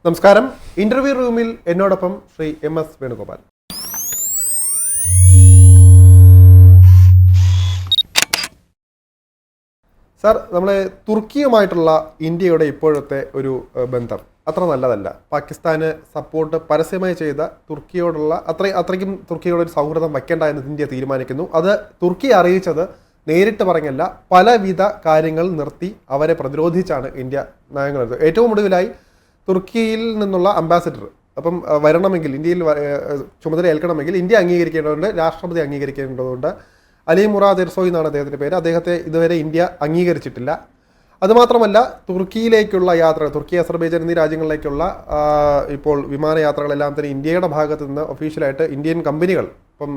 നമസ്കാരം. ഇന്റർവ്യൂ റൂമിൽ എന്നോടൊപ്പം ശ്രീ MS വേണുഗോപാൽ. സാർ, നമ്മളെ തുർക്കിയുമായിട്ടുള്ള ഇന്ത്യയുടെ ഇപ്പോഴത്തെ ഒരു ബന്ധം അത്ര നല്ലതല്ല. പാകിസ്ഥാന് സപ്പോർട്ട് പരസ്യമായി ചെയ്ത തുർക്കിയോടുള്ള അത്രയ്ക്കും തുർക്കിയോട് ഒരു സൗഹൃദം വയ്ക്കേണ്ട എന്ന് ഇന്ത്യ തീരുമാനിക്കുന്നു. അത് തുർക്കി അറിയിച്ചത് നേരിട്ട് പറഞ്ഞല്ല, പലവിധ കാര്യങ്ങൾ നിർത്തി അവരെ പ്രതിരോധിച്ചാണ് ഇന്ത്യ നയങ്ങൾ എടുത്തത്. ഏറ്റവും ഒടുവിലായി തുർക്കിയിൽ നിന്നുള്ള അംബാസിഡർ അപ്പം വരണമെങ്കിൽ, ഇന്ത്യയിൽ ചുമതല ഏൽക്കണമെങ്കിൽ ഇന്ത്യ അംഗീകരിക്കേണ്ടതുണ്ട്, രാഷ്ട്രപതി അംഗീകരിക്കേണ്ടതുണ്ട്. അലി മുറാദ് എർസോയി എന്നാണ് അദ്ദേഹത്തിൻ്റെ പേര്. അദ്ദേഹത്തെ ഇതുവരെ ഇന്ത്യ അംഗീകരിച്ചിട്ടില്ല. അതുമാത്രമല്ല, തുർക്കിയിലേക്കുള്ള യാത്ര, തുർക്കി, അസർബൈജാൻ എന്നീ രാജ്യങ്ങളിലേക്കുള്ള ഇപ്പോൾ വിമാനയാത്രകളെല്ലാം തന്നെ ഇന്ത്യയുടെ ഭാഗത്തു നിന്ന് ഒഫീഷ്യലായിട്ട് ഇന്ത്യൻ കമ്പനികൾ, ഇപ്പം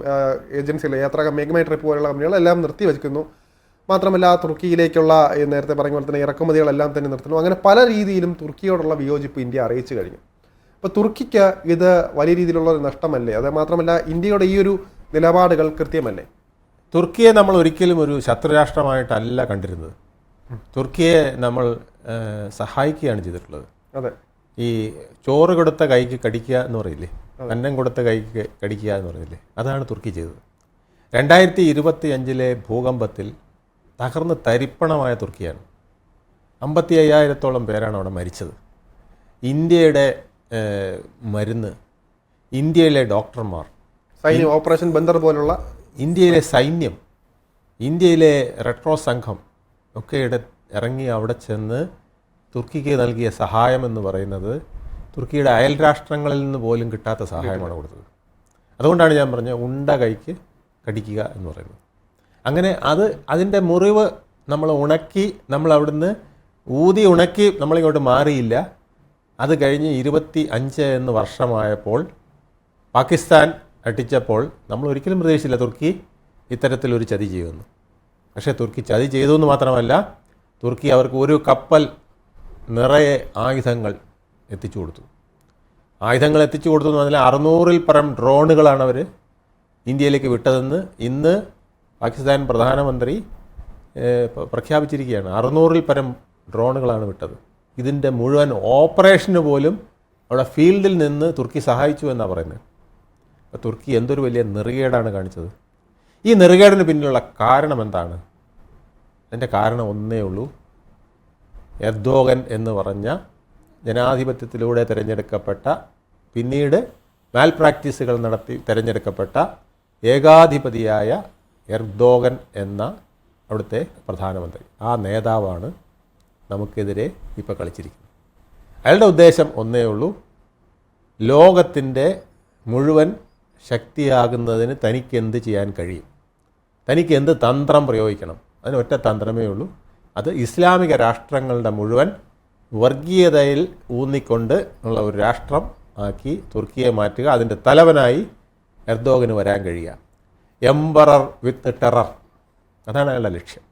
ഏജൻസികൾ, മേഘ്മൈ ട്രിപ്പ് പോലുള്ള കമ്പനികളെല്ലാം നിർത്തി വയ്ക്കുന്നു. മാത്രമല്ല, തുർക്കിയിലേക്കുള്ള നേരത്തെ പറഞ്ഞ പോലെ തന്നെ ഇറക്കുമതികളെല്ലാം തന്നെ നിർത്തുന്നു. അങ്ങനെ പല രീതിയിലും തുർക്കിയോടുള്ള വിയോജിപ്പ് ഇന്ത്യ അറിയിച്ചു കഴിഞ്ഞു. അപ്പോൾ തുർക്കിക്ക് ഇത് വലിയ രീതിയിലുള്ള ഒരു നഷ്ടമല്ലേ? അത് മാത്രമല്ല, ഇന്ത്യയുടെ ഈ ഒരു നിലപാടുകൾ കൃത്യമല്ലേ? തുർക്കിയെ നമ്മൾ ഒരിക്കലും ഒരു ശത്രുരാഷ്ട്രമായിട്ടല്ല കണ്ടിരുന്നത്. തുർക്കിയെ നമ്മൾ സഹായിക്കുകയാണ് ചെയ്തിട്ടുള്ളത്. അതെ, ഈ ചോറ് കൊടുത്ത കൈക്ക് കടിക്കുക എന്ന് പറയില്ലേ, അന്നം കൊടുത്ത കൈക്ക് കടിക്കുക എന്ന് പറയില്ലേ, അതാണ് തുർക്കി ചെയ്തത്. 2025 ഭൂകമ്പത്തിൽ തകർന്ന് തരിപ്പണമായ തുർക്കിയാണ്. 55,000-ഓളം പേരാണ് അവിടെ മരിച്ചത്. ഇന്ത്യയുടെ മരുന്ന്, ഇന്ത്യയിലെ ഡോക്ടർമാർ, സൈന്യം, ഓപ്പറേഷൻ ബന്ദർ പോലുള്ള ഇന്ത്യയിലെ സൈന്യം, ഇന്ത്യയിലെ റെഡ് ക്രോസ് സംഘം ഒക്കെ ഇറങ്ങി അവിടെ ചെന്ന് തുർക്കിക്ക് നൽകിയ സഹായം എന്ന് പറയുന്നത് തുർക്കിയുടെ അയൽ രാഷ്ട്രങ്ങളിൽ നിന്ന് പോലും കിട്ടാത്ത സഹായമാണ് കൊടുത്തത്. അതുകൊണ്ടാണ് ഞാൻ പറഞ്ഞത് ഉണ്ട കൈക്ക് കടിക്കുക എന്ന് പറയുന്നത്. അങ്ങനെ അതിൻ്റെ മുറിവ് നമ്മൾ ഉണക്കി, നമ്മൾ അവിടുന്ന് ഊതി ഉണക്കി നമ്മളിങ്ങോട്ട് മാറിയില്ല. അത് കഴിഞ്ഞ് 25 എന്ന് വർഷമായപ്പോൾ പാകിസ്ഥാൻ അടിച്ചപ്പോൾ നമ്മൾ ഒരിക്കലും പ്രതീക്ഷിച്ചില്ല തുർക്കി ഇത്തരത്തിലൊരു ചതി ചെയ്യുമെന്ന്. പക്ഷേ തുർക്കി ചതി ചെയ്തു എന്ന് മാത്രമല്ല, തുർക്കി അവർക്ക് ഒരു കപ്പൽ നിറയെ ആയുധങ്ങൾ എത്തിച്ചു കൊടുത്തു. ആയുധങ്ങൾ എത്തിച്ചു കൊടുത്തു എന്ന് പറഞ്ഞാൽ 600-ൽ പരം ഡ്രോണുകളാണ് അവർ ഇന്ത്യയിലേക്ക് വിട്ടതെന്ന് ഇന്ന് പാകിസ്ഥാൻ പ്രധാനമന്ത്രി പ്രഖ്യാപിച്ചിരിക്കുകയാണ്. 600-ൽ പരം ഡ്രോണുകളാണ് വിട്ടത്. ഇതിൻ്റെ മുഴുവൻ ഓപ്പറേഷന് പോലും അവിടെ ഫീൽഡിൽ നിന്ന് തുർക്കി സഹായിച്ചു എന്നാണ് പറയുന്നത്. അപ്പോൾ തുർക്കി എന്തൊരു വലിയ നെറുകേടാണ് കാണിച്ചത്. ഈ നെറുകേടിന് പിന്നിലുള്ള കാരണം എന്താണ്? അതിൻ്റെ കാരണം ഒന്നേ ഉള്ളൂ. എർദോഗൻ എന്ന് പറഞ്ഞ ജനാധിപത്യത്തിലൂടെ തിരഞ്ഞെടുക്കപ്പെട്ട, പിന്നീട് മാൽ പ്രാക്ടീസുകൾ നടത്തി തിരഞ്ഞെടുക്കപ്പെട്ട ഏകാധിപതിയായ എർദോഗൻ എന്ന അവിടുത്തെ പ്രധാനമന്ത്രി. ആ നേതാവാണ് നമുക്കെതിരെ ഇപ്പോൾ കളിച്ചിരിക്കുന്നത്. അയാളുടെ ഉദ്ദേശം ഒന്നേ ഉള്ളൂ, ലോകത്തിൻ്റെ മുഴുവൻ ശക്തിയാകുന്നതിന് തനിക്ക് എന്ത് ചെയ്യാൻ കഴിയും, തനിക്ക് എന്ത് തന്ത്രം പ്രയോഗിക്കണം. അതിന് ഒറ്റ തന്ത്രമേ ഉള്ളൂ. അത് ഇസ്ലാമിക രാഷ്ട്രങ്ങളുടെ മുഴുവൻ വർഗീയതയിൽ ഊന്നിക്കൊണ്ട് ഉള്ള ഒരു രാഷ്ട്രം ആക്കി തുർക്കിയെ മാറ്റുക. അതിൻ്റെ തലവനായി എർദോഗന് വരാൻ കഴിയുക. എംബറർ വിത്ത് ടെറർ, അതാണ് അയാളുടെ ലക്ഷ്യം.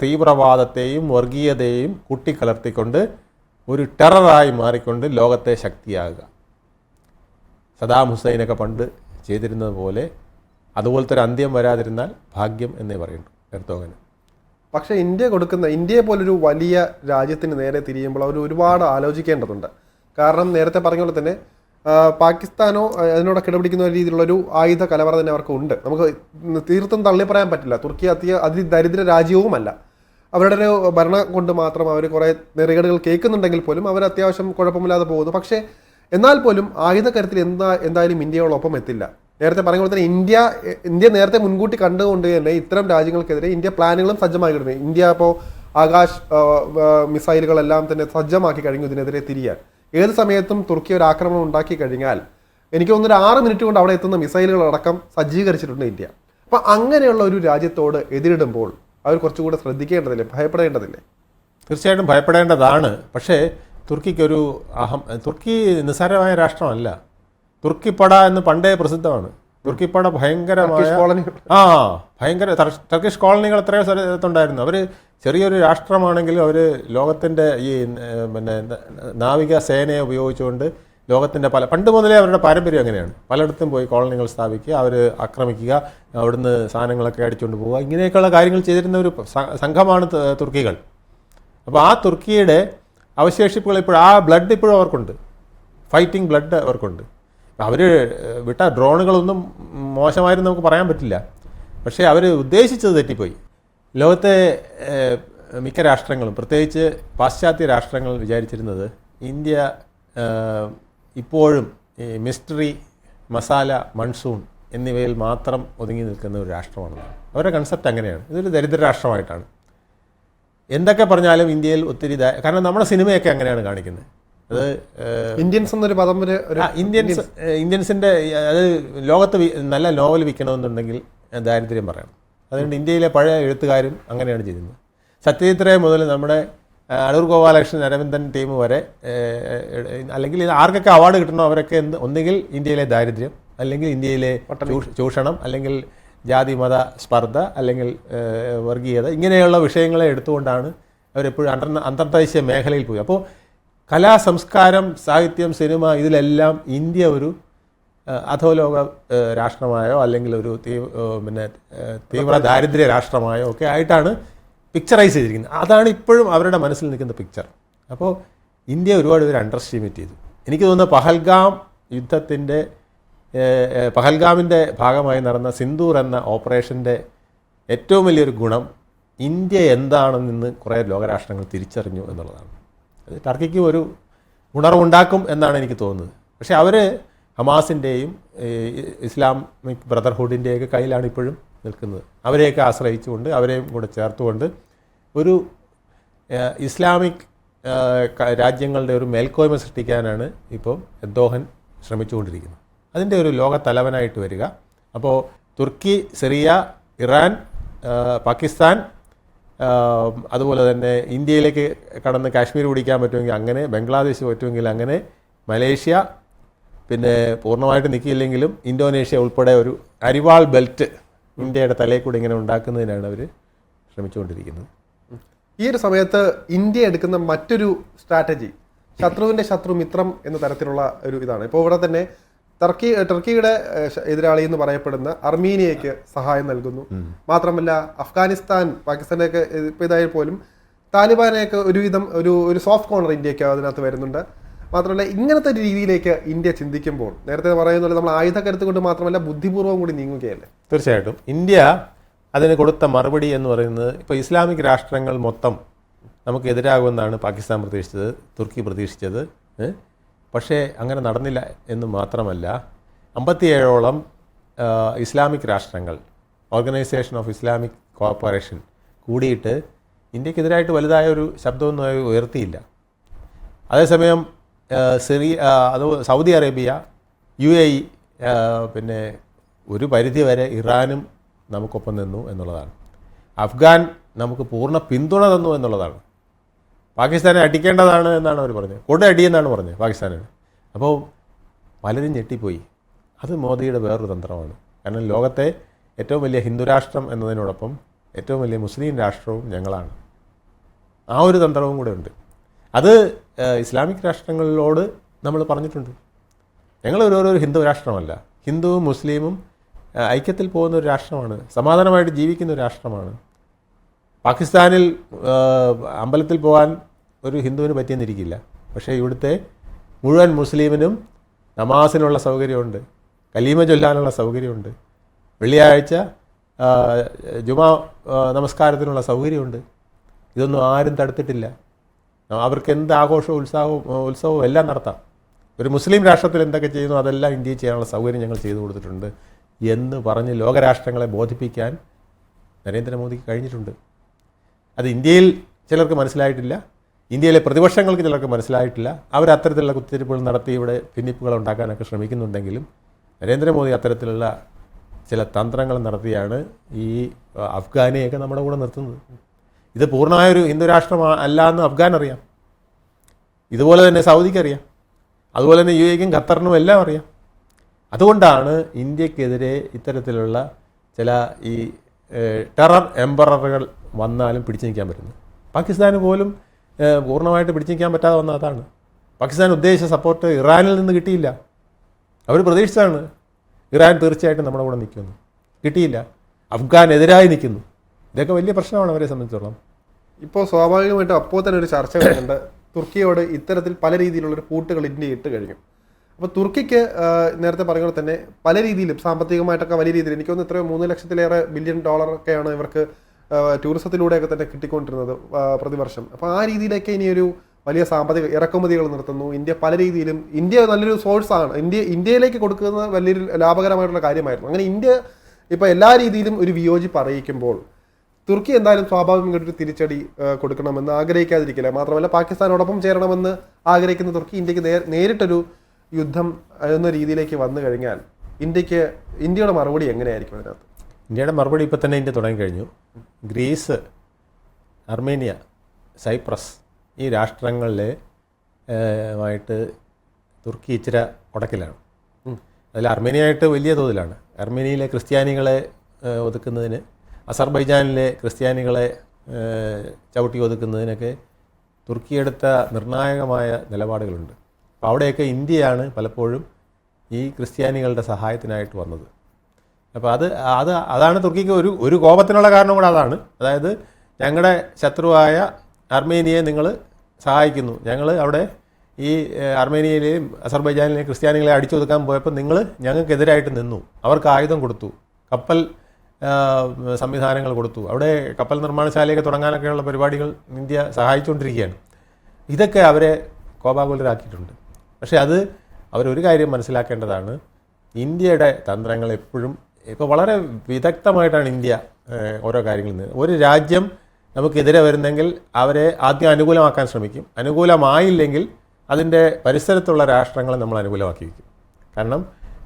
തീവ്രവാദത്തെയും വർഗീയതയെയും കൂട്ടിക്കലർത്തിക്കൊണ്ട് ഒരു ടെററായി മാറിക്കൊണ്ട് ലോകത്തെ ശക്തിയാകുക. സദാം ഹുസൈനൊക്കെ പണ്ട് ചെയ്തിരുന്നത് പോലെ അതുപോലത്തെ ഒരു അന്ത്യം വരാതിരുന്നാൽ ഭാഗ്യം എന്നേ പറയുന്നു എർദോഗന്. പക്ഷേ ഇന്ത്യയെ പോലൊരു വലിയ രാജ്യത്തിന് നേരെ തിരിയുമ്പോൾ അവർ ഒരുപാട് ആലോചിക്കേണ്ടതുണ്ട്. കാരണം നേരത്തെ പറഞ്ഞ പോലെ തന്നെ പാകിസ്ഥാനോ അതിനോട് കിടപിടിക്കുന്ന രീതിയിലുള്ളൊരു ആയുധ കലവറ തന്നെ അവർക്ക് ഉണ്ട്. നമുക്ക് തീർത്തും തള്ളി പറയാൻ പറ്റില്ല. തുർക്കി അതിദരിദ്ര രാജ്യവുമല്ല. അവരുടെ ഒരു ഭരണം കൊണ്ട് മാത്രം അവർ കുറേ നെറുകേടുകൾ കേൾക്കുന്നുണ്ടെങ്കിൽ പോലും അവർ അത്യാവശ്യം കുഴപ്പമില്ലാതെ പോകുന്നു. പക്ഷേ എന്നാൽ പോലും ആയുധ കരുത്തിൽ എന്തായാലും ഇന്ത്യയോടൊപ്പം എത്തില്ല. നേരത്തെ പറഞ്ഞ പോലെ തന്നെ ഇന്ത്യ നേരത്തെ മുൻകൂട്ടി കണ്ടുകൊണ്ട് തന്നെ ഇത്തരം രാജ്യങ്ങൾക്കെതിരെ ഇന്ത്യ പ്ലാനുകളും സജ്ജമാക്കിയിരുന്നു. ഇന്ത്യ ഇപ്പോൾ ആകാശ് മിസൈലുകളെല്ലാം തന്നെ സജ്ജമാക്കി കഴിഞ്ഞു ഇതിനെതിരെ തിരിയാൻ. ഏത് സമയത്തും തുർക്കി ഒരു ആക്രമണം ഉണ്ടാക്കി കഴിഞ്ഞാൽ എനിക്ക് തോന്നുന്നു 6 മിനിറ്റ് കൊണ്ട് അവിടെ എത്തുന്ന മിസൈലുകളടക്കം സജ്ജീകരിച്ചിട്ടുണ്ട് ഇന്ത്യ. അപ്പം അങ്ങനെയുള്ള ഒരു രാജ്യത്തോട് എതിരിടുമ്പോൾ അവർ കുറച്ചുകൂടെ ശ്രദ്ധിക്കേണ്ടതില്ലേ, ഭയപ്പെടേണ്ടതില്ലേ? തീർച്ചയായിട്ടും ഭയപ്പെടേണ്ടതാണ്. പക്ഷേ തുർക്കി നിസ്സാരമായ രാഷ്ട്രമല്ല. തുർക്കിപ്പട എന്ന് പണ്ടേ പ്രസിദ്ധമാണ്. തുർക്കിപ്പട ഭയങ്കരമായ ടർക്കിഷ് കോളനികൾ എത്രയോ സ്ഥലത്തുണ്ടായിരുന്നു. അവർ ചെറിയൊരു രാഷ്ട്രമാണെങ്കിലും അവർ ലോകത്തിൻ്റെ ഈ നാവിക സേനയെ ഉപയോഗിച്ചുകൊണ്ട് ലോകത്തിൻ്റെ പണ്ട് മുതലേ അവരുടെ പാരമ്പര്യം അങ്ങനെയാണ്. പലയിടത്തും പോയി കോളനികൾ സ്ഥാപിക്കുക, അവർ ആക്രമിക്കുക, അവിടുന്ന് സാധനങ്ങളൊക്കെ അടിച്ചുകൊണ്ട് പോവുക, ഇങ്ങനെയൊക്കെയുള്ള കാര്യങ്ങൾ ചെയ്തിരുന്ന ഒരു സംഘമാണ് തുർക്കികൾ. അപ്പോൾ ആ തുർക്കിയുടെ അവശേഷിപ്പുകൾ ഇപ്പോഴും ആ ബ്ലഡ് ഇപ്പോഴും അവർക്കുണ്ട്, ഫൈറ്റിംഗ് ബ്ലഡ് അവർക്കുണ്ട്. അവർ വിട്ട ഡ്രോണുകളൊന്നും മോശമായിരുന്നു നമുക്ക് പറയാൻ പറ്റില്ല, പക്ഷേ അവർ ഉദ്ദേശിച്ചത് തെറ്റിപ്പോയി. ലോകത്തെ മിക്ക രാഷ്ട്രങ്ങളും പ്രത്യേകിച്ച് പാശ്ചാത്യ രാഷ്ട്രങ്ങൾ വിചാരിച്ചിരുന്നത് ഇന്ത്യ ഇപ്പോഴും ഈ മിസ്റ്ററി, മസാല, മൺസൂൺ എന്നിവയിൽ മാത്രം ഒതുങ്ങി നിൽക്കുന്ന ഒരു രാഷ്ട്രമാണെന്നാണ് അവരുടെ കൺസെപ്റ്റ്. അങ്ങനെയാണ്, ഇതൊരു ദരിദ്ര രാഷ്ട്രമായിട്ടാണ്. എന്തൊക്കെ പറഞ്ഞാലും ഇന്ത്യയിൽ ഒത്തിരി കാരണം നമ്മുടെ സിനിമയൊക്കെ അങ്ങനെയാണ് കാണിക്കുന്നത്. അത് ഇന്ത്യൻസ് എന്നൊരു പദം വരെ ഇന്ത്യൻസിൻ്റെ അത് ലോകത്ത് നല്ല നോവൽ വിൽക്കണമെന്നുണ്ടെങ്കിൽ ദാരിദ്ര്യം പറയണം. അതുകൊണ്ട് ഇന്ത്യയിലെ പഴയ എഴുത്തുകാരും അങ്ങനെയാണ് ചെയ്യുന്നത്. സത്യജിത് റേ മുതൽ നമ്മുടെ അടൂർ ഗോപാലകൃഷ്ണൻ, അരവിന്ദൻ ടീം വരെ, അല്ലെങ്കിൽ ആർക്കൊക്കെ അവാർഡ് കിട്ടണോ അവരൊക്കെ ഒന്നുകിൽ ഇന്ത്യയിലെ ദാരിദ്ര്യം, അല്ലെങ്കിൽ ഇന്ത്യയിലെ ചൂഷണം, അല്ലെങ്കിൽ ജാതി മത സ്പർദ്ധ, അല്ലെങ്കിൽ വർഗീയത, ഇങ്ങനെയുള്ള വിഷയങ്ങളെ എടുത്തുകൊണ്ടാണ് അവരെപ്പോഴും അന്തർദേശീയ മേഖലയിൽ പോയി. അപ്പോൾ കലാ, സംസ്കാരം, സാഹിത്യം, സിനിമ, ഇതിലെല്ലാം ഇന്ത്യ ഒരു അധോലോക രാഷ്ട്രമായോ അല്ലെങ്കിൽ ഒരു തീവ്ര ദാരിദ്ര്യ രാഷ്ട്രമായോ ഒക്കെ ആയിട്ടാണ് പിക്ചറൈസ് ചെയ്തിരിക്കുന്നത്. അതാണ് ഇപ്പോഴും അവരുടെ മനസ്സിൽ നിൽക്കുന്ന പിക്ചർ. അപ്പോൾ ഇന്ത്യ ഒരുപാട് പേര് അണ്ടർ എസ്റ്റിമേറ്റ് ചെയ്തു. എനിക്ക് തോന്നുന്നു പഹൽഗാമിൻ്റെ ഭാഗമായി നടന്ന സിന്ദൂർ എന്ന ഓപ്പറേഷൻ്റെ ഏറ്റവും വലിയൊരു ഗുണം ഇന്ത്യ എന്താണെന്ന് കുറേ ലോകരാഷ്ട്രങ്ങൾ തിരിച്ചറിഞ്ഞു എന്നുള്ളതാണ്. അത് ടർക്കിക്ക് ഒരു ഉണർവുണ്ടാക്കും എന്നാണ് എനിക്ക് തോന്നുന്നത്. പക്ഷേ അവർ ഹമാസിൻ്റെയും ഇസ്ലാമിക് ബ്രദർഹുഡിൻ്റെയൊക്കെ കയ്യിലാണ് ഇപ്പോഴും നിൽക്കുന്നത്. അവരെയൊക്കെ ആശ്രയിച്ചുകൊണ്ട്, അവരെയും കൂടെ ചേർത്തുകൊണ്ട് ഒരു ഇസ്ലാമിക് രാജ്യങ്ങളുടെ ഒരു മേൽക്കോയ്മ സൃഷ്ടിക്കാനാണ് ഇപ്പോൾ എർദോഗൻ ശ്രമിച്ചുകൊണ്ടിരിക്കുന്നത്. അതിൻ്റെ ഒരു ലോക തലവനായിട്ട് വരിക. അപ്പോൾ തുർക്കി, സിറിയ, ഇറാൻ, പാകിസ്ഥാൻ, അതുപോലെ തന്നെ ഇന്ത്യയിലേക്ക് കടന്ന് കാശ്മീർ പിടിക്കാൻ പറ്റുമെങ്കിൽ അങ്ങനെ, ബംഗ്ലാദേശ് പറ്റുമെങ്കിൽ അങ്ങനെ, മലേഷ്യ, പിന്നെ പൂർണ്ണമായിട്ട് നിൽക്കില്ലെങ്കിലും ഇന്തോനേഷ്യ ഉൾപ്പെടെ ഒരു അരിവാൾ ബെൽറ്റ് ഇന്ത്യയുടെ തലയിൽ കൂടി ഇങ്ങനെ ഉണ്ടാക്കുന്നതിനാണ് അവർ ശ്രമിച്ചുകൊണ്ടിരിക്കുന്നത്. ഈ ഒരു സമയത്ത് ഇന്ത്യ എടുക്കുന്ന മറ്റൊരു സ്ട്രാറ്റജി ശത്രുവിൻ്റെ ശത്രു മിത്രം എന്ന തരത്തിലുള്ള ഒരു ഇതാണ്. ഇപ്പോൾ ഇവിടെ തന്നെ ടർക്കിയുടെ എതിരാളി എന്ന് പറയപ്പെടുന്ന അർമീനിയയ്ക്ക് സഹായം നൽകുന്നു. മാത്രമല്ല അഫ്ഗാനിസ്ഥാൻ, പാകിസ്ഥാനെയൊക്കെ ഇപ്പോൾ ഇതായാൽ പോലും താലിബാനെയൊക്കെ ഒരുവിധം ഒരു സോഫ്റ്റ് കോർണർ ഇന്ത്യക്ക് അതിനകത്ത് വരുന്നുണ്ട്. മാത്രമല്ല ഇങ്ങനത്തെ ഒരു രീതിയിലേക്ക് ഇന്ത്യ ചിന്തിക്കുമ്പോൾ നേരത്തെ പറയുന്നത് നമ്മൾ ആയുധക്കരുത്ത് കൊണ്ട് മാത്രമല്ല ബുദ്ധിപൂർവ്വം കൂടി നീങ്ങുകയല്ലേ? തീർച്ചയായിട്ടും ഇന്ത്യ അതിന് കൊടുത്ത മറുപടി എന്ന് പറയുന്നത്, ഇപ്പോൾ ഇസ്ലാമിക് രാഷ്ട്രങ്ങൾ മൊത്തം നമുക്ക് എതിരാകുമെന്നാണ് പാകിസ്ഥാൻ പ്രതീക്ഷിച്ചത്, തുർക്കി പ്രതീക്ഷിച്ചത്. പക്ഷേ അങ്ങനെ നടന്നില്ല എന്ന് മാത്രമല്ല, 57ഓളം ഇസ്ലാമിക് രാഷ്ട്രങ്ങൾ, ഓർഗനൈസേഷൻ ഓഫ് ഇസ്ലാമിക് കോഓപ്പറേഷൻ കൂടിയിട്ട് ഇന്ത്യക്കെതിരായിട്ട് വലുതായ ഒരു ശബ്ദമൊന്നും ഉയർത്തിയില്ല. അതേസമയം സൗദി അറേബ്യ, UAE, പിന്നെ ഒരു പരിധി വരെ ഇറാനും നമുക്കൊപ്പം നിന്നു എന്നുള്ളതാണ്. അഫ്ഗാൻ നമുക്ക് പൂർണ്ണ പിന്തുണ തന്നു എന്നുള്ളതാണ്. പാകിസ്ഥാനെ അടിക്കേണ്ടതാണ് എന്നാണ് അവർ പറഞ്ഞത്, കൊടുഅടിയെന്നാണ് പറഞ്ഞത് പാകിസ്ഥാനാണ്. അപ്പോൾ പലരും ഞെട്ടിപ്പോയി. അത് മോദിയുടെ വേറൊരു തന്ത്രമാണ്. കാരണം ലോകത്തെ ഏറ്റവും വലിയ ഹിന്ദുരാഷ്ട്രം എന്നതിനോടൊപ്പം ഏറ്റവും വലിയ മുസ്ലിം രാഷ്ട്രവും ഞങ്ങളാണ്. ആ ഒരു തന്ത്രവും കൂടെ ഉണ്ട്. അത് ഇസ്ലാമിക് രാഷ്ട്രങ്ങളോട് നമ്മൾ പറഞ്ഞിട്ടുണ്ട്. ഞങ്ങൾ ഒരു ഹിന്ദു രാഷ്ട്രമല്ല, ഹിന്ദുവും മുസ്ലിമും ഐക്യത്തിൽ പോകുന്ന ഒരു രാഷ്ട്രമാണ്, സമാധാനമായിട്ട് ജീവിക്കുന്ന ഒരു രാഷ്ട്രമാണ്. പാകിസ്ഥാനിൽ അമ്പലത്തിൽ പോകാൻ ഒരു ഹിന്ദുവിന് പറ്റിയെന്നിരിക്കില്ല, പക്ഷേ ഇവിടുത്തെ മുഴുവൻ മുസ്ലിമിനും നമാസിനുള്ള സൗകര്യമുണ്ട്, കലീമ ചൊല്ലാനുള്ള സൗകര്യമുണ്ട്, വെള്ളിയാഴ്ച ജുമാ നമസ്കാരത്തിനുള്ള സൗകര്യമുണ്ട്. ഇതൊന്നും ആരും തടുത്തിട്ടില്ല. അവർക്ക് എന്ത് ആഘോഷവും ഉത്സവവും എല്ലാം നടത്താം. ഒരു മുസ്ലിം രാഷ്ട്രത്തിൽ എന്തൊക്കെ ചെയ്യുന്നു അതെല്ലാം ഇന്ത്യയിൽ ചെയ്യാനുള്ള സൗകര്യം ഞങ്ങൾ ചെയ്തു കൊടുത്തിട്ടുണ്ട് എന്ന് പറഞ്ഞ് ലോകരാഷ്ട്രങ്ങളെ ബോധിപ്പിക്കാൻ നരേന്ദ്രമോദിക്ക് കഴിഞ്ഞിട്ടുണ്ട്. അത് ഇന്ത്യയിൽ ചിലർക്ക് മനസ്സിലായിട്ടില്ല, ഇന്ത്യയിലെ പ്രതിപക്ഷങ്ങൾക്ക് ചിലർക്ക് മനസ്സിലായിട്ടില്ല. അവർ അത്തരത്തിലുള്ള കുത്തിരിപ്പുകൾ നടത്തി ഇവിടെ ഭിന്നിപ്പുകൾ ഉണ്ടാക്കാനൊക്കെ ശ്രമിക്കുന്നുണ്ടെങ്കിലും നരേന്ദ്രമോദി അത്തരത്തിലുള്ള ചില തന്ത്രങ്ങൾ നടത്തിയാണ് ഈ അഫ്ഗാനെയൊക്കെ നമ്മുടെ കൂടെ നിർത്തുന്നത്. ഇത് പൂർണ്ണമായൊരു ഹിന്ദു രാഷ്ട്രം അല്ല എന്ന് അഫ്ഗാൻ അറിയാം, ഇതുപോലെ തന്നെ സൗദിക്കറിയാം, അതുപോലെ തന്നെ UAEക്കും ഖത്തറിനും എല്ലാം അറിയാം. അതുകൊണ്ടാണ് ഇന്ത്യക്കെതിരെ ഇത്തരത്തിലുള്ള ചില ഈ ടെറർ എംപററുകൾ വന്നാലും പിടിച്ചു നിൽക്കാൻ പറ്റുന്നത്. പാകിസ്ഥാന് പോലും പൂർണ്ണമായിട്ട് പിടിച്ചു നിൽക്കാൻ പറ്റാതെ വന്ന അതാണ്. പാകിസ്ഥാൻ ഉദ്ദേശിച്ച സപ്പോർട്ട് ഇറാനിൽ നിന്ന് കിട്ടിയില്ല. അവർ പ്രതീക്ഷിച്ചാണ് ഇറാൻ തീർച്ചയായിട്ടും നമ്മുടെ കൂടെ നിൽക്കുമെന്ന്, കിട്ടിയില്ല. അഫ്ഗാൻ എതിരായി നിൽക്കുന്നു. ഇതൊക്കെ വലിയ പ്രശ്നമാണ് അവരെ സംബന്ധിച്ചിടത്തോളം. ഇപ്പോൾ സ്വാഭാവികമായിട്ടും അപ്പോൾ തന്നെ ഒരു ചർച്ച വരുന്നുണ്ട്, തുർക്കിയോട് ഇത്തരത്തിൽ പല രീതിയിലുള്ളൊരു പൂട്ടുകൾ ഇന്ത്യ ഇട്ട് കഴിഞ്ഞു. അപ്പോൾ തുർക്കിക്ക് നേരത്തെ പറഞ്ഞ പോലെ തന്നെ പല രീതിയിലും സാമ്പത്തികമായിട്ടൊക്കെ വലിയ രീതിയിൽ എനിക്ക് തോന്നുന്നു എത്രയോ 3 ലക്ഷത്തിലേറെ ബില്യൺ ഡോളറൊക്കെയാണ് ഇവർക്ക് ടൂറിസത്തിലൂടെയൊക്കെ തന്നെ കിട്ടിക്കൊണ്ടിരുന്നത് പ്രതിവർഷം. അപ്പോൾ ആ രീതിയിലേക്ക് ഇനിയൊരു വലിയ സാമ്പത്തിക ഇറക്കുമതികൾ നിർത്തുന്നു. ഇന്ത്യ പല രീതിയിലും ഇന്ത്യ നല്ലൊരു സോഴ്സാണ്. ഇന്ത്യയിലേക്ക് കൊടുക്കുന്നത് വലിയൊരു ലാഭകരമായിട്ടുള്ള കാര്യമായിരുന്നു. അങ്ങനെ ഇന്ത്യ ഇപ്പോൾ എല്ലാ രീതിയിലും ഒരു വിയോജിപ്പ് അറിയിക്കുമ്പോൾ തുർക്കി എന്തായാലും സ്വാഭാവികമായിട്ടൊരു തിരിച്ചടി കൊടുക്കണമെന്ന് ആഗ്രഹിക്കാതിരിക്കില്ല. മാത്രമല്ല പാകിസ്ഥാനോടൊപ്പം ചേരണമെന്ന് ആഗ്രഹിക്കുന്ന തുർക്കി ഇന്ത്യക്ക് നേരിട്ടൊരു യുദ്ധം എന്ന രീതിയിലേക്ക് വന്നു കഴിഞ്ഞാൽ ഇന്ത്യയുടെ മറുപടി എങ്ങനെയായിരിക്കും അതിനകത്ത്? ഇന്ത്യയുടെ മറുപടി ഇപ്പോൾ തന്നെ ഇന്ത്യ തുടങ്ങിക്കഴിഞ്ഞു. ഗ്രീസ്, അർമേനിയ, സൈപ്രസ് ഈ രാഷ്ട്രങ്ങളിലെ ആയിട്ട് തുർക്കി ഇച്ചിരി ഉടക്കിലാണ്. അതിൽ അർമേനിയായിട്ട് വലിയ തോതിലാണ്. അർമേനിയയിലെ ക്രിസ്ത്യാനികളെ ഒതുക്കുന്നതിന്, അസർബൈജാനിലെ ക്രിസ്ത്യാനികളെ ചവിട്ടി ഒതുക്കുന്നതിനൊക്കെ തുർക്കി എടുത്ത നിർണായകമായ നിലപാടുകളുണ്ട്. അപ്പോൾ അവിടെയൊക്കെ ഇന്ത്യയാണ് പലപ്പോഴും ഈ ക്രിസ്ത്യാനികളുടെ സഹായത്തിനായിട്ട് വന്നത്. അപ്പോൾ അതാണ് തുർക്കിക്ക് ഒരു കോപത്തിനുള്ള കാരണം കൂടെ അതാണ്. അതായത് ഞങ്ങളുടെ ശത്രുവായ അർമേനിയയെ നിങ്ങൾ സഹായിക്കുന്നു, ഞങ്ങൾ അവിടെ ഈ അർമേനിയയിലെയും അസർബൈജാനിലെയും ക്രിസ്ത്യാനികളെ അടിച്ചൊതുക്കാൻ പോയപ്പോൾ നിങ്ങൾ ഞങ്ങൾക്കെതിരായിട്ട് നിന്നു, അവർക്ക് ആയുധം കൊടുത്തു, കപ്പൽ സംവിധാനങ്ങൾ കൊടുത്തു, അവിടെ കപ്പൽ നിർമ്മാണശാലയൊക്കെ തുടങ്ങാനൊക്കെയുള്ള പരിപാടികൾ ഇന്ത്യ സഹായിച്ചുകൊണ്ടിരിക്കുകയാണ്. ഇതൊക്കെ അവരെ കോപാകുലരാക്കിയിട്ടുണ്ട്. പക്ഷേ അവരൊരു കാര്യം മനസ്സിലാക്കേണ്ടതാണ്, ഇന്ത്യയുടെ തന്ത്രങ്ങൾ എപ്പോഴും ഇപ്പോൾ വളരെ വിദഗ്ധമായിട്ടാണ് ഇന്ത്യ ഓരോ കാര്യങ്ങളിൽ നിന്ന്. ഒരു രാജ്യം നമുക്കെതിരെ വരുന്നെങ്കിൽ അവരെ ആദ്യം അനുകൂലമാക്കാൻ ശ്രമിക്കും. അനുകൂലമായില്ലെങ്കിൽ അതിൻ്റെ പരിസരത്തുള്ള രാഷ്ട്രങ്ങളെ നമ്മൾ അനുകൂലമാക്കി വയ്ക്കും. കാരണം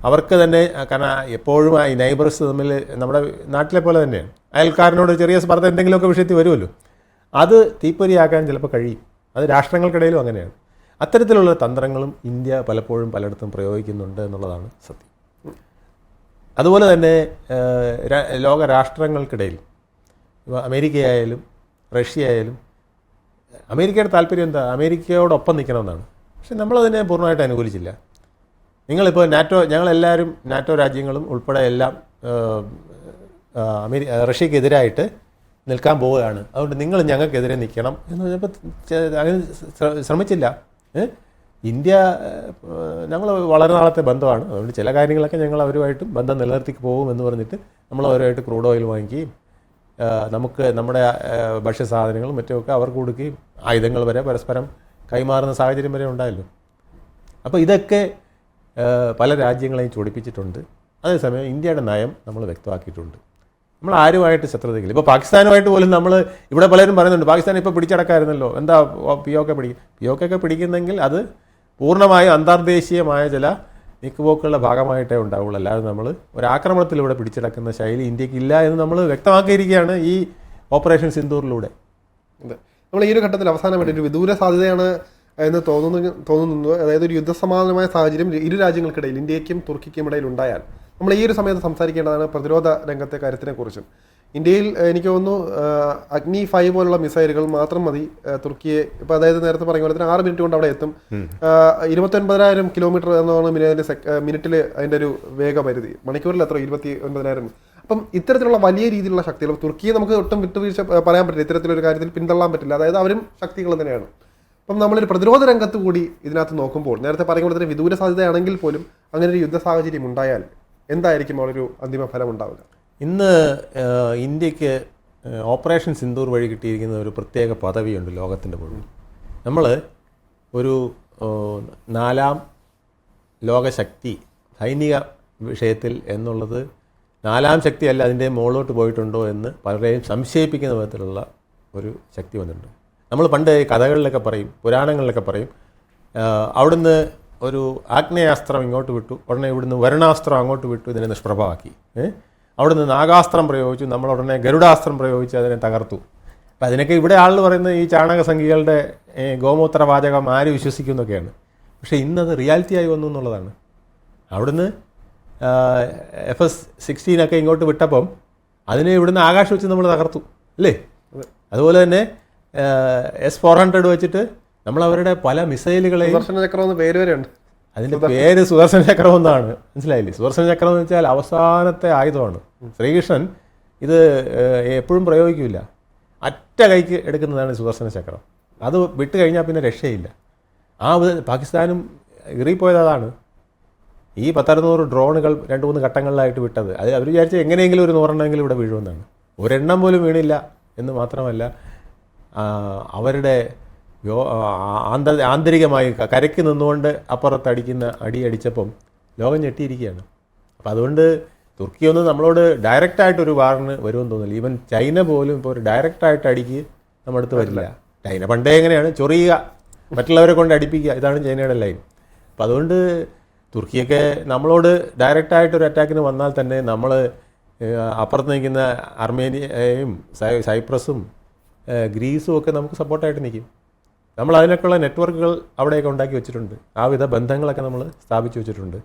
അവർക്ക് തന്നെ, കാരണം എപ്പോഴും ഈ നൈബേഴ്സ് തമ്മിൽ നമ്മുടെ നാട്ടിലെ പോലെ തന്നെയാണ്. അയൽക്കാരനോട് ചെറിയ സ്പർദ്ധ എന്തെങ്കിലുമൊക്കെ വിഷയത്തിൽ വരുമല്ലോ, അത് തീപ്പൊരിയാക്കാൻ ചിലപ്പോൾ കഴിയും. അത് രാഷ്ട്രങ്ങൾക്കിടയിലും അങ്ങനെയാണ്. അത്തരത്തിലുള്ള തന്ത്രങ്ങളും ഇന്ത്യ പലപ്പോഴും പലയിടത്തും പ്രയോഗിക്കുന്നുണ്ട് എന്നുള്ളതാണ് സത്യം. അതുപോലെ തന്നെ ലോക രാഷ്ട്രങ്ങൾക്കിടയിൽ അമേരിക്കയായാലും റഷ്യയായാലും, അമേരിക്കയുടെ താല്പര്യം എന്താ? അമേരിക്കയോടൊപ്പം നിൽക്കണമെന്നാണ്. പക്ഷെ നമ്മളതിനെ പൂർണ്ണമായിട്ട് അനുകൂലിച്ചില്ല. നിങ്ങളിപ്പോൾ ഞങ്ങളെല്ലാവരും നാറ്റോ രാജ്യങ്ങളും ഉൾപ്പെടെ എല്ലാം റഷ്യക്കെതിരായിട്ട് നിൽക്കാൻ പോവുകയാണ്, അതുകൊണ്ട് നിങ്ങൾ ഞങ്ങൾക്കെതിരെ നിൽക്കണം എന്ന് പറഞ്ഞപ്പോൾ അങ്ങനെ ശ്രമിച്ചില്ല. ഇന്ത്യ ഞങ്ങൾ വളരെ നാളത്തെ ബന്ധമാണ്, അതുകൊണ്ട് ചില കാര്യങ്ങളൊക്കെ ഞങ്ങൾ അവരുമായിട്ടും ബന്ധം നിലനിർത്തി പോകുമെന്ന് പറഞ്ഞിട്ട് നമ്മൾ അവരുമായിട്ട് ക്രൂഡ് ഓയിൽ വാങ്ങിക്കുകയും നമുക്ക് നമ്മുടെ ഭക്ഷ്യസാധനങ്ങളും മറ്റുമൊക്കെ അവർക്ക് കൊടുക്കുകയും ആയുധങ്ങൾ വരെ പരസ്പരം കൈമാറുന്ന സാഹചര്യം വരെ ഉണ്ടായല്ലോ. അപ്പോൾ ഇതൊക്കെ പല രാജ്യങ്ങളെയും ചൊടിപ്പിച്ചിട്ടുണ്ട്. അതേസമയം ഇന്ത്യയുടെ നയം നമ്മൾ വ്യക്തമാക്കിയിട്ടുണ്ട്. നമ്മൾ ആരുമായിട്ട് ശത്രുതയില്ല. ഇപ്പോൾ പാകിസ്ഥാനുമായിട്ട് പോലും നമ്മൾ ഇവിടെ പലരും പറയുന്നുണ്ട്, പാകിസ്ഥാൻ ഇപ്പോൾ പിടിച്ചടക്കായിരുന്നല്ലോ, എന്താ POK പിടിക്കും? POK ഒക്കെ പിടിക്കുന്നെങ്കിൽ അത് പൂർണ്ണമായും അന്തർദേശീയമായ ചില നീക്കുപോക്കുകളുടെ ഭാഗമായിട്ടേ ഉണ്ടാവുള്ളൂ. അല്ലാതെ നമ്മൾ ഒരാക്രമണത്തിലൂടെ പിടിച്ചടക്കുന്ന ശൈലി ഇന്ത്യക്കില്ല എന്ന് നമ്മൾ വ്യക്തമാക്കിയിരിക്കുകയാണ് ഈ ഓപ്പറേഷൻ സിന്ദൂറിലൂടെ. നമ്മൾ ഈ ഒരു ഘട്ടത്തിൽ അവസാനമായിട്ട് ഒരു വിദൂര സാധ്യതയാണ് എന്ന് തോന്നുന്നു. അതായത് ഒരു യുദ്ധസമാനമായ സാഹചര്യം ഇരു രാജ്യങ്ങൾക്കിടയിൽ, ഇന്ത്യയ്ക്കും തുർക്കിക്കും ഇടയിൽ ഉണ്ടായാൽ നമ്മൾ ഈ ഒരു സമയത്ത് സംസാരിക്കേണ്ടതാണ് പ്രതിരോധ രംഗത്തെ കാര്യത്തിനെ കുറിച്ചും. ഇന്ത്യയിൽ എനിക്ക് തോന്നുന്നു അഗ്നി 5 പോലുള്ള മിസൈലുകൾ മാത്രം മതി തുർക്കിയെ, ഇപ്പോൾ അതായത് നേരത്തെ പറഞ്ഞ പോലെ തന്നെ 6 മിനിറ്റ് കൊണ്ട് അവിടെ എത്തും. 29,000 കിലോമീറ്റർ എന്നാണ് മിനിറ്റിൽ അതിൻ്റെ ഒരു വേഗപരിധി, മണിക്കൂറിൽ എത്ര 29,000. അപ്പം ഇത്തരത്തിലുള്ള വലിയ രീതിയിലുള്ള ശക്തികൾ തുർക്കിയെ നമുക്ക് ഒട്ടും വിട്ടുവീഴ്ച പറയാൻ പറ്റില്ല, ഇത്തരത്തിലൊരു കാര്യത്തിൽ പിന്തള്ളാൻ പറ്റില്ല. അതായത് അവരും ശക്തികൾ തന്നെയാണ്. അപ്പം നമ്മളൊരു പ്രതിരോധ രംഗത്ത് കൂടി ഇതിനകത്ത് നോക്കുമ്പോൾ നേരത്തെ പറഞ്ഞ പോലെ തന്നെ വിദൂര സാധ്യതയാണെങ്കിൽ പോലും അങ്ങനെ ഒരു യുദ്ധ സാഹചര്യം ഉണ്ടായാൽ എന്തായിരിക്കും അവരൊരു അന്തിമ ഫലം ഉണ്ടാവുക? ഇന്ന് ഇന്ത്യക്ക് ഓപ്പറേഷൻ സിന്ദൂർ വഴി കിട്ടിയിരിക്കുന്ന ഒരു പ്രത്യേക പദവിയുണ്ട് ലോകത്തിൻ്റെ മുഴുവൻ. നമ്മൾ ഒരു 4ാം ലോകശക്തി സൈനിക വിഷയത്തിൽ എന്നുള്ളത് 4ാം ശക്തിയല്ല, അതിൻ്റെ മുകളിലോട്ട് പോയിട്ടുണ്ടോ എന്ന് പലരെയും സംശയിപ്പിക്കുന്ന വിധത്തിലുള്ള ഒരു ശക്തി വന്നിട്ടുണ്ട്. നമ്മൾ പണ്ട് കഥകളിലൊക്കെ പറയും, പുരാണങ്ങളിലൊക്കെ പറയും, അവിടുന്ന് ഒരു ആഗ്നേയാസ്ത്രം ഇങ്ങോട്ട് വിട്ടു, ഉടനെ ഇവിടുന്ന് വരുണാസ്ത്രം അങ്ങോട്ട് വിട്ടു, ഇതിനെ നിഷ്പ്രഭമാക്കി. അവിടുന്ന് നാഗാസ്ത്രം പ്രയോഗിച്ചു, നമ്മൾ ഉടനെ ഗരുഡാസ്ത്രം പ്രയോഗിച്ച് അതിനെ തകർത്തു. അപ്പം അതിനൊക്കെ ഇവിടെ ആളെന്ന് പറയുന്നത് ഈ ചാണക സംഖ്യകളുടെ ഗോമൂത്രവാചകം ആര് വിശ്വസിക്കുന്നൊക്കെയാണ്. പക്ഷേ ഇന്നത് റിയാലിറ്റിയായി വന്നു എന്നുള്ളതാണ്. അവിടുന്ന് FS-16 ഒക്കെ ഇങ്ങോട്ട് വിട്ടപ്പം അതിനെ ഇവിടുന്ന് ആകാശം വെച്ച് നമ്മൾ തകർത്തു അല്ലേ. അതുപോലെ തന്നെ S-400 വെച്ചിട്ട് നമ്മൾ അവരുടെ പല മിസൈലുകളെയും, അതിൻ്റെ പേര് സുദർശന ചക്രം എന്നാണ്, മനസ്സിലായില്ലേ? സുദർശന ചക്രം എന്ന് വെച്ചാൽ അവസാനത്തെ ആയുധമാണ്. ശ്രീകൃഷ്ണൻ ഇത് എപ്പോഴും പ്രയോഗിക്കില്ല, അറ്റ കൈക്ക് എടുക്കുന്നതാണ് സുദർശന ചക്രം. അത് വിട്ട് കഴിഞ്ഞാൽ പിന്നെ രക്ഷയില്ല. പാകിസ്ഥാനും ഇറിപ്പോയത് അതാണ്. ഈ 10-600 ഡ്രോണുകൾ 2-3 ഘട്ടങ്ങളിലായിട്ട് വിട്ടത്. അത് അവർ വിചാരിച്ച എങ്ങനെയെങ്കിലും ഒരു 100 ഇവിടെ വീഴുമെന്നാണ്. ഒരെണ്ണം പോലും വീണില്ല എന്ന് മാത്രമല്ല, അവരുടെ ആന്തരികമായി കരയ്ക്ക് നിന്നുകൊണ്ട് അപ്പുറത്തടിക്കുന്ന അടിച്ചപ്പം ലോകം ഞെട്ടിയിരിക്കുകയാണ്. അപ്പോൾ അതുകൊണ്ട് തുർക്കിയൊന്നും നമ്മളോട് ഡയറക്റ്റായിട്ടൊരു വാറിന് വരുമെന്ന് തോന്നില്ല. ഈവൻ ചൈന പോലും ഇപ്പോൾ ഒരു ഡയറക്റ്റായിട്ട് അടിക്ക് നമ്മുടെ അടുത്ത് വരില്ല. ചൈന പണ്ടേ എങ്ങനെയാണ് ചൊറിയുക, മറ്റുള്ളവരെ കൊണ്ട് അടിപ്പിക്കുക, ഇതാണ് ചൈനയുടെ ലൈൻ. അപ്പോൾ അതുകൊണ്ട് തുർക്കിയൊക്കെ നമ്മളോട് ഡയറക്റ്റായിട്ടൊരു അറ്റാക്കിന് വന്നാൽ തന്നെ നമ്മൾ അപ്പുറത്ത് നിൽക്കുന്ന അർമേനിയയും സൈപ്രസും ഗ്രീസും ഒക്കെ നമുക്ക് സപ്പോർട്ടായിട്ട് നിൽക്കും. നമ്മൾ അതിനൊക്കെയുള്ള നെറ്റ്വർക്കുകൾ അവിടെയൊക്കെ ഉണ്ടാക്കി വെച്ചിട്ടുണ്ട്. ആ വിധ ബന്ധങ്ങളൊക്കെ നമ്മൾ സ്ഥാപിച്ചു വെച്ചിട്ടുണ്ട്.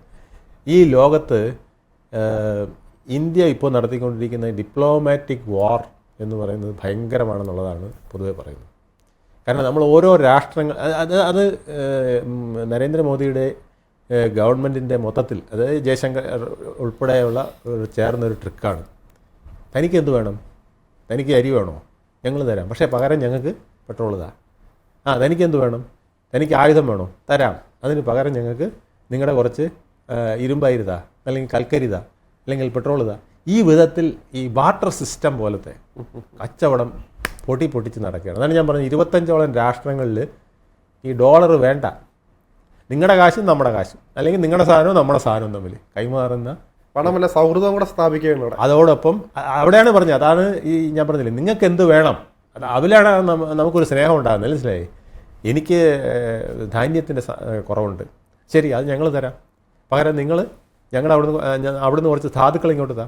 ഈ ലോകത്ത് ഇന്ത്യ ഇപ്പോൾ നടത്തിക്കൊണ്ടിരിക്കുന്ന ഡിപ്ലോമാറ്റിക് വാർ എന്ന് പറയുന്നത് ഭയങ്കരമാണെന്നുള്ളതാണ് പൊതുവെ പറയുന്നത്. കാരണം നമ്മൾ ഓരോ രാഷ്ട്രങ്ങൾ അത് നരേന്ദ്രമോദിയുടെ ഗവൺമെൻറ്റിൻ്റെ മൊത്തത്തിൽ, അതായത് ജയശങ്കർ ഉൾപ്പെടെയുള്ള ചേർന്നൊരു ട്രിക്കാണ്. തനിക്ക് എന്ത് വേണം? തനിക്ക് അരി വേണോ? ഞങ്ങൾ തരാം, പക്ഷേ പകരം ഞങ്ങൾക്ക് പെട്രോൾ താ. തനിക്ക് എന്ത് വേണം? തനിക്ക് ആയുധം വേണോ? തരാം, അതിന് പകരം ഞങ്ങൾക്ക് നിങ്ങളുടെ കുറച്ച് ഇരുമ്പയിരുത, അല്ലെങ്കിൽ കൽക്കരിത, അല്ലെങ്കിൽ പെട്രോൾ ഇതാ. ഈ വിധത്തിൽ ഈ ബാർട്ടർ സിസ്റ്റം പോലത്തെ കച്ചവടം പൊട്ടിച്ച് നടക്കുകയാണ്. അതാണ് ഞാൻ പറഞ്ഞത്, 25ഓളം രാഷ്ട്രങ്ങളിൽ ഈ ഡോളർ വേണ്ട, നിങ്ങളുടെ കാശും നമ്മുടെ കാശും, അല്ലെങ്കിൽ നിങ്ങളുടെ സാധനവും നമ്മുടെ സാധനവും തമ്മിൽ കൈമാറുന്ന പണമല്ല സൗഹൃദം കൂടെ സ്ഥാപിക്കുകയാണ്. അതോടൊപ്പം അവിടെയാണ് പറഞ്ഞത്, അതാണ് ഈ ഞാൻ പറഞ്ഞില്ലേ, നിങ്ങൾക്ക് എന്ത് വേണം, അതിലാണ് നമുക്കൊരു സ്നേഹം ഉണ്ടാകുന്നത്. മനസ്സിലായി? എനിക്ക് ധാന്യത്തിൻ്റെ കുറവുണ്ട്, ശരി, അത് ഞങ്ങൾ തരാം, പകരം നിങ്ങൾ ഞങ്ങളുടെ അവിടുന്ന് കുറച്ച് ധാതുക്കൾ ഇങ്ങോട്ട് താ,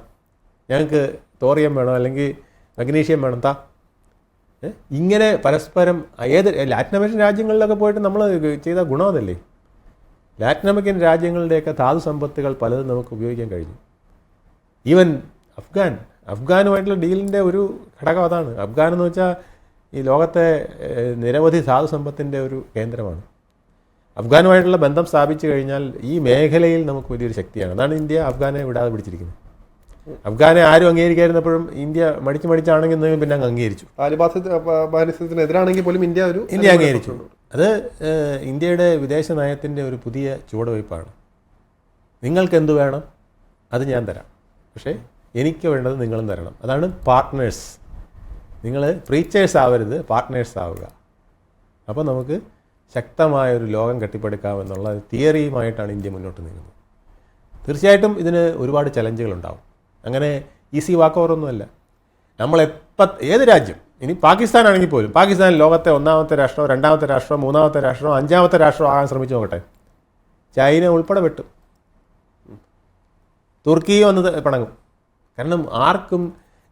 ഞങ്ങൾക്ക് തോറിയം വേണം, അല്ലെങ്കിൽ മഗ്നീഷ്യം വേണം, താ. ഇങ്ങനെ പരസ്പരം ലാറ്റിൻ അമേരിക്കൻ രാജ്യങ്ങളിലൊക്കെ പോയിട്ട് നമ്മൾ ചെയ്ത ഗുണം അതല്ലേ. ലാറ്റിൻ അമേരിക്കൻ രാജ്യങ്ങളുടെയൊക്കെ ധാതു സമ്പത്തുകൾ പലതും നമുക്ക് ഉപയോഗിക്കാൻ കഴിഞ്ഞു. ഈവൻ അഫ്ഗാനുമായിട്ടുള്ള ഡീലിൻ്റെ ഒരു ഘടകം അതാണ്. അഫ്ഗാൻ എന്ന് വെച്ചാൽ ഈ ലോകത്തെ നിരവധി ധാതു സമ്പത്തിൻ്റെ ഒരു കേന്ദ്രമാണ്. അഫ്ഗാനുമായിട്ടുള്ള ബന്ധം സ്ഥാപിച്ചു കഴിഞ്ഞാൽ ഈ മേഖലയിൽ നമുക്ക് വലിയൊരു ശക്തിയാണ്. അതാണ് ഇന്ത്യ അഫ്ഗാനെ വിടാതെ പിടിച്ചിരിക്കുന്നത്. അഫ്ഗാനെ ആരും അംഗീകരിക്കാതിരുന്നപ്പോഴും ഇന്ത്യ മടിച്ചാണെങ്കിൽ പിന്നെ അങ്ങ് അംഗീകരിച്ചു. താലിബാനെതിരാണെങ്കിൽ പോലും ഇന്ത്യ അംഗീകരിച്ചു. അത് ഇന്ത്യയുടെ വിദേശ നയത്തിൻ്റെ ഒരു പുതിയ ചുവടുവയ്പ്പാണ്. നിങ്ങൾക്ക് എന്ത് വേണം അത് ഞാൻ തരാം, പക്ഷേ എനിക്ക് വേണ്ടത് നിങ്ങളും തരണം. അതാണ് പാർട്ട്നേഴ്സ്. നിങ്ങൾ പ്രീച്ചേഴ്സ് ആവരുത്, പാർട്ട്നേഴ്സ് ആവുക. അപ്പോൾ നമുക്ക് ശക്തമായൊരു ലോകം കെട്ടിപ്പടുക്കാമെന്നുള്ള തിയറിയുമായിട്ടാണ് ഇന്ത്യ മുന്നോട്ട് നീങ്ങുന്നത്. തീർച്ചയായിട്ടും ഇതിന് ഒരുപാട് ചലഞ്ചുകളുണ്ടാവും. അങ്ങനെ ഈസി വാക്ക് ഓവറൊന്നുമല്ല. ഏത് രാജ്യം, ഇനി പാകിസ്ഥാൻ ആണെങ്കിൽ പോലും, പാകിസ്ഥാൻ ലോകത്തെ 1ാമത്തെ രാഷ്ട്രമോ 2ാമത്തെ രാഷ്ട്രമോ 3ാമത്തെ രാഷ്ട്രമോ 5ാമത്തെ രാഷ്ട്രമോ ആകാൻ ശ്രമിച്ചു നോക്കട്ടെ, ചൈന ഉൾപ്പെടെ വെട്ടും, തുർക്കിയും ഒന്ന് പിണങ്ങും. കാരണം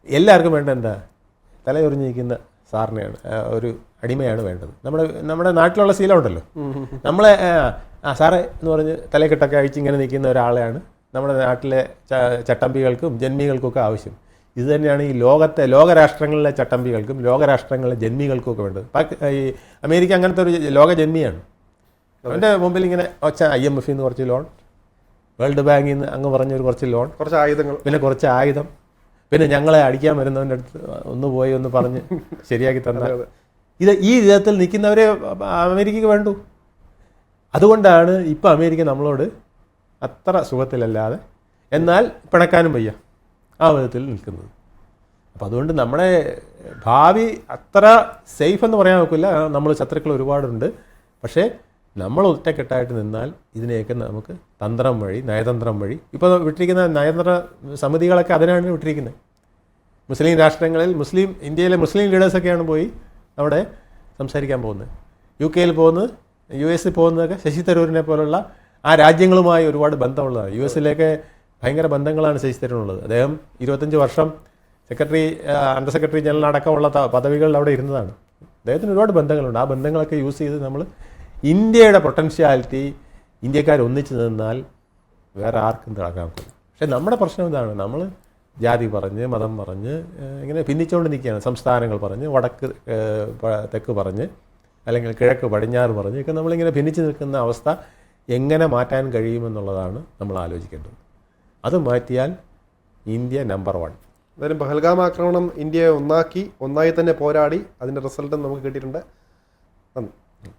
എല്ലാവർക്കും വേണ്ട എന്താ, തലയൊറിഞ്ഞിരിക്കുന്ന സാറിനെയാണ്, ഒരു അടിമയാണ് വേണ്ടത്. നമ്മുടെ നാട്ടിലുള്ള ശീലം ഉണ്ടല്ലോ, നമ്മളെ സാറേ എന്ന് പറഞ്ഞ് തലക്കെട്ടൊക്കെ അഴിച്ച് ഇങ്ങനെ നിൽക്കുന്ന ഒരാളെയാണ് നമ്മുടെ നാട്ടിലെ ചട്ടമ്പികൾക്കും ജന്മികൾക്കൊക്കെ ആവശ്യം. ഇത് തന്നെയാണ് ഈ ലോകരാഷ്ട്രങ്ങളിലെ ചട്ടമ്പികൾക്കും ലോകരാഷ്ട്രങ്ങളിലെ ജന്മികൾക്കും ഒക്കെ വേണ്ടത്. ഈ അമേരിക്ക അങ്ങനത്തെ ഒരു ലോക ജന്മിയാണ്. അവൻ്റെ മുമ്പിൽ ഇങ്ങനെ IMF നിന്ന് കുറച്ച് ലോൺ, വേൾഡ് ബാങ്കിൽ നിന്ന് അങ്ങ് പറഞ്ഞൊരു കുറച്ച് ലോൺ, കുറച്ച് ആയുധങ്ങൾ, പിന്നെ കുറച്ച് ആയുധം, പിന്നെ ഞങ്ങളെ അടിക്കാൻ വരുന്നവൻ്റെ അടുത്ത് ഒന്ന് പോയി ഒന്ന് പറഞ്ഞ് ശരിയാക്കി തന്നാൽ ഈ വിധത്തിൽ നിൽക്കുന്നവരെ അമേരിക്കയ്ക്ക് വേണ്ടു. അതുകൊണ്ടാണ് ഇപ്പോൾ അമേരിക്ക നമ്മളോട് അത്ര സുഖത്തിലല്ലാതെ എന്നാൽ പിണക്കാനും വയ്യ ആ വിധത്തിൽ നിൽക്കുന്നത്. അപ്പോൾ അതുകൊണ്ട് നമ്മുടെ ഭാവി അത്ര സേഫ് എന്ന് പറയാൻ നോക്കില്ല. നമ്മൾ ശത്രുക്കൾ ഒരുപാടുണ്ട്. പക്ഷേ നമ്മൾ ഒറ്റക്കെട്ടായിട്ട് നിന്നാൽ ഇതിനെയൊക്കെ നമുക്ക് തന്ത്രം വഴി, നയതന്ത്രം വഴി, ഇപ്പോൾ വിട്ടിരിക്കുന്ന നയതന്ത്ര സമിതികളൊക്കെ അതിനാണ് വിട്ടിരിക്കുന്നത്. മുസ്ലിം രാഷ്ട്രങ്ങളിൽ ഇന്ത്യയിലെ മുസ്ലിം ലീഡേഴ്സൊക്കെയാണ് പോയി അവിടെ സംസാരിക്കാൻ പോകുന്നത്. UK പോകുന്നത്, US പോകുന്നതൊക്കെ ശശി തരൂരിനെ പോലുള്ള ആ രാജ്യങ്ങളുമായി ഒരുപാട് ബന്ധമുള്ളതാണ്. US ഭയങ്കര ബന്ധങ്ങളാണ് ശശി തരൂരിനുള്ളത്. അദ്ദേഹം 25 വർഷം അണ്ടർ സെക്രട്ടറി ജനറൽ അടക്കമുള്ള പദവികളിൽ അവിടെ ഇരുന്നതാണ്. അദ്ദേഹത്തിന് ഒരുപാട് ബന്ധങ്ങളുണ്ട്. ആ ബന്ധങ്ങളൊക്കെ യൂസ് ചെയ്ത് നമ്മൾ ഇന്ത്യയുടെ പൊട്ടൻഷ്യാലിറ്റി ഇന്ത്യക്കാർ ഒന്നിച്ച് നിന്നാൽ വേറെ ആർക്കും തിളക്കാൻ പറ്റില്ല. പക്ഷേ നമ്മുടെ പ്രശ്നം ഇതാണ്, നമ്മൾ ജാതി പറഞ്ഞ് മതം പറഞ്ഞ് ഇങ്ങനെ ഭിന്നിച്ചുകൊണ്ട് നിൽക്കുകയാണ്. സംസ്ഥാനങ്ങൾ പറഞ്ഞ് വടക്ക് തെക്ക് പറഞ്ഞ് അല്ലെങ്കിൽ കിഴക്ക് പടിഞ്ഞാറ് പറഞ്ഞ് ഒക്കെ നമ്മളിങ്ങനെ ഭിന്നിച്ച് നിൽക്കുന്ന അവസ്ഥ എങ്ങനെ മാറ്റാൻ കഴിയുമെന്നുള്ളതാണ് നമ്മൾ ആലോചിക്കേണ്ടത്. അത് മാറ്റിയാൽ ഇന്ത്യ നമ്പർ 1. എന്തായാലും പഹൽഗാം ആക്രമണം ഇന്ത്യയെ ഒന്നായി തന്നെ പോരാടി. അതിൻ്റെ റിസൾട്ടും നമുക്ക് കിട്ടിയിട്ടുണ്ട്. നന്ദി.